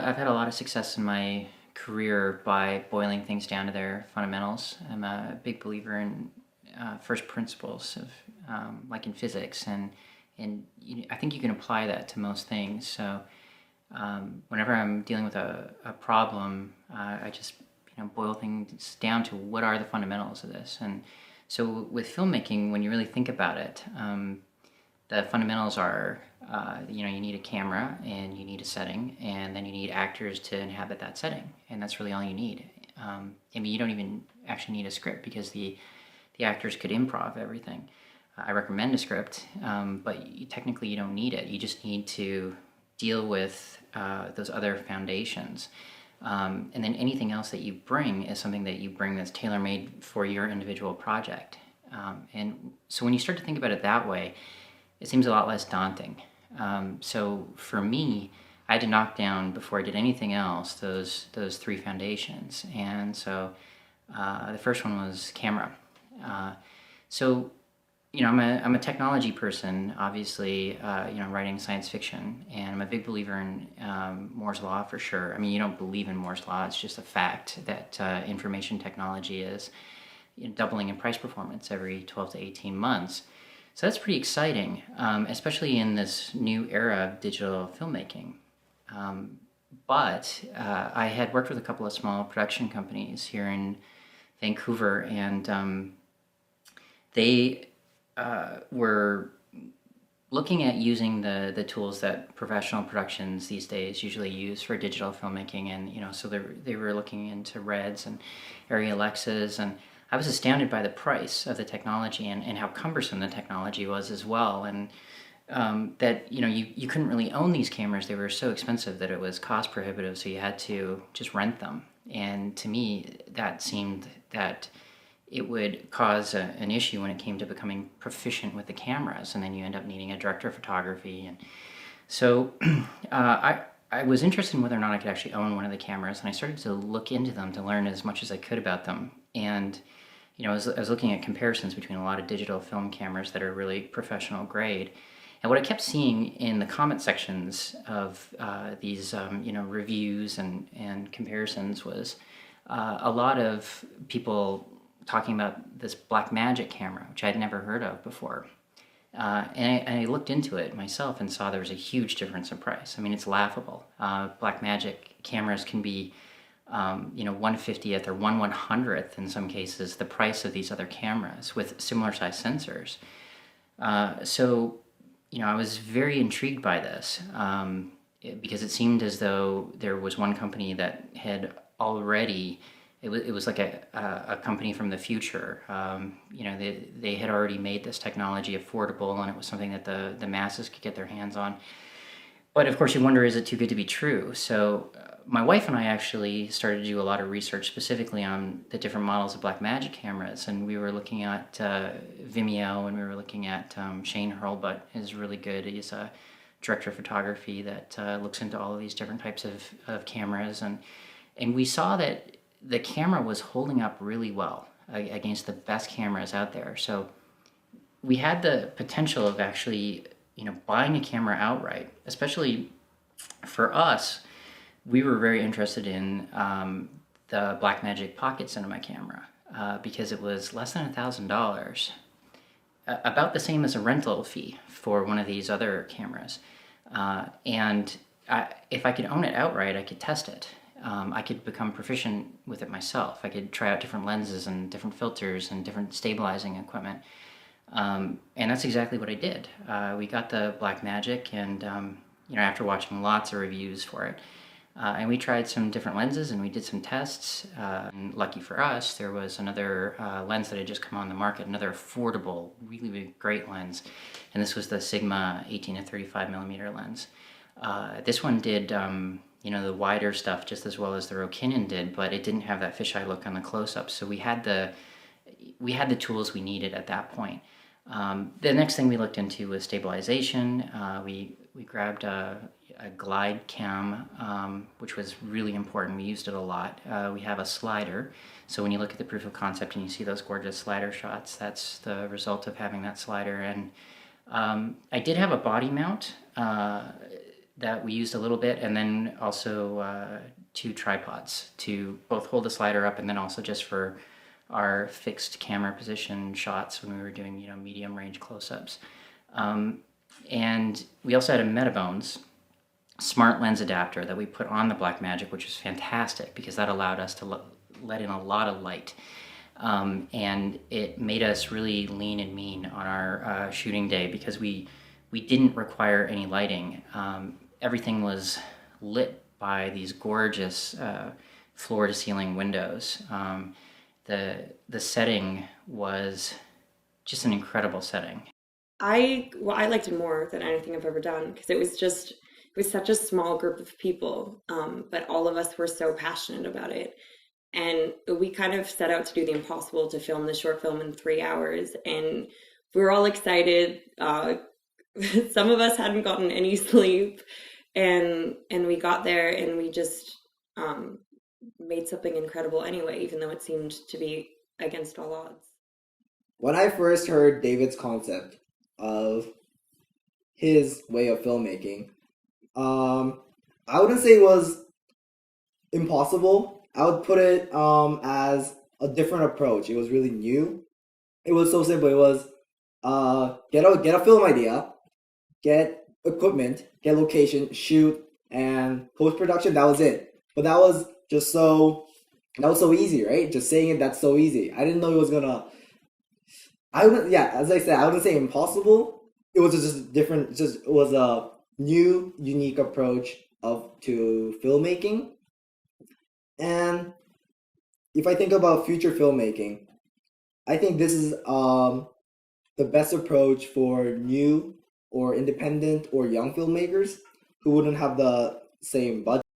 I've had a lot of success in my career by boiling things down to their fundamentals. I'm a big believer in first principles of like in physics, and I think you can apply that to most things. So whenever I'm dealing with a problem, I just boil things down to what are the fundamentals of this. And so with filmmaking, when you really think about it, the fundamentals are, you need a camera and you need a setting, and then you need actors to inhabit that setting, and that's really all you need. I mean, you don't even actually need a script because the actors could improv everything. I recommend a script, but technically you don't need it. You just need to deal with those other foundations. And then anything else that you bring is something that you bring that's tailor-made for your individual project. And so when you start to think about it that way, it seems a lot less daunting. So for me, I had to knock down, before I did anything else, those three foundations. And so the first one was camera. So I'm a technology person, obviously, writing science fiction, and I'm a big believer in Moore's Law for sure. I mean, you don't believe in Moore's Law, it's just a fact that information technology is doubling in price performance every 12 to 18 months. So that's pretty exciting, especially in this new era of digital filmmaking. But I had worked with a couple of small production companies here in Vancouver, and they were looking at using the tools that professional productions these days usually use for digital filmmaking, and so they were looking into Reds and Arri Alexas, and I was astounded by the price of the technology and how cumbersome the technology was as well, and that you couldn't really own these cameras. They were so expensive that it was cost prohibitive, so you had to just rent them. And to me, that seemed that it would cause an issue when it came to becoming proficient with the cameras, and then you end up needing a director of photography. And so I was interested in whether or not I could actually own one of the cameras, and I started to look into them to learn as much as I could about them. And I was looking at comparisons between a lot of digital film cameras that are really professional grade. And what I kept seeing in the comment sections of these reviews and comparisons was a lot of people talking about this Blackmagic camera, which I'd never heard of before. And I looked into it myself and saw there was a huge difference in price. I mean, it's laughable. Blackmagic cameras can be 1/50th or 1/100th in some cases the price of these other cameras with similar size sensors. So I was very intrigued by this because it seemed as though there was one company that had already, it was like a company from the future. They had already made this technology affordable, and it was something that the masses could get their hands on. But of course you wonder, is it too good to be true? So my wife and I actually started to do a lot of research specifically on the different models of Blackmagic cameras, and we were looking at Vimeo, and we were looking at Shane Hurlbut is really good. He's a director of photography that looks into all of these different types of cameras, and we saw that the camera was holding up really well against the best cameras out there. So we had the potential of actually buying a camera outright. Especially for us, we were very interested in the Blackmagic Pocket Cinema camera because it was less than $1,000, about the same as a rental fee for one of these other cameras. And if I could own it outright, I could test it. I could become proficient with it myself. I could try out different lenses and different filters and different stabilizing equipment. And that's exactly what I did. We got the Blackmagic, and after watching lots of reviews for it, and we tried some different lenses and we did some tests. And lucky for us, there was another lens that had just come on the market, another affordable, really, really great lens. And this was the Sigma 18 to 35 millimeter lens. This one did the wider stuff just as well as the Rokinon did, but it didn't have that fisheye look on the close-up. So we had the tools we needed at that point. The next thing we looked into was stabilization. We grabbed a glide cam, which was really important. We used it a lot. We have a slider. So when you look at the proof of concept and you see those gorgeous slider shots, that's the result of having that slider. And I did have a body mount, that we used a little bit, and then also 2 tripods to both hold the slider up and then also just for our fixed camera position shots when we were doing, medium range close-ups. And we also had a Metabones smart lens adapter that we put on the Blackmagic, which was fantastic because that allowed us to let in a lot of light. And it made us really lean and mean on our shooting day because we didn't require any lighting. Everything was lit by these gorgeous floor-to-ceiling windows. The setting was just an incredible setting. I liked it more than anything I've ever done because it was such a small group of people, but all of us were so passionate about it. And we kind of set out to do the impossible to film the short film in 3 hours. And we were all excited. Some of us hadn't gotten any sleep, and we got there and we just made something incredible anyway, even though it seemed to be against all odds. When I first heard David's concept of his way of filmmaking, I wouldn't say it was impossible. I would put it as a different approach. It was really new. It was so simple. It was get a film idea, get equipment, get location, shoot, and post production. That was it. But that was so easy, right? Just saying it, that's so easy. I didn't know it was gonna. As I said, I wouldn't say impossible. It was just different. It was a new, unique approach to filmmaking. And if I think about future filmmaking, I think this is the best approach for new or independent or young filmmakers who wouldn't have the same budget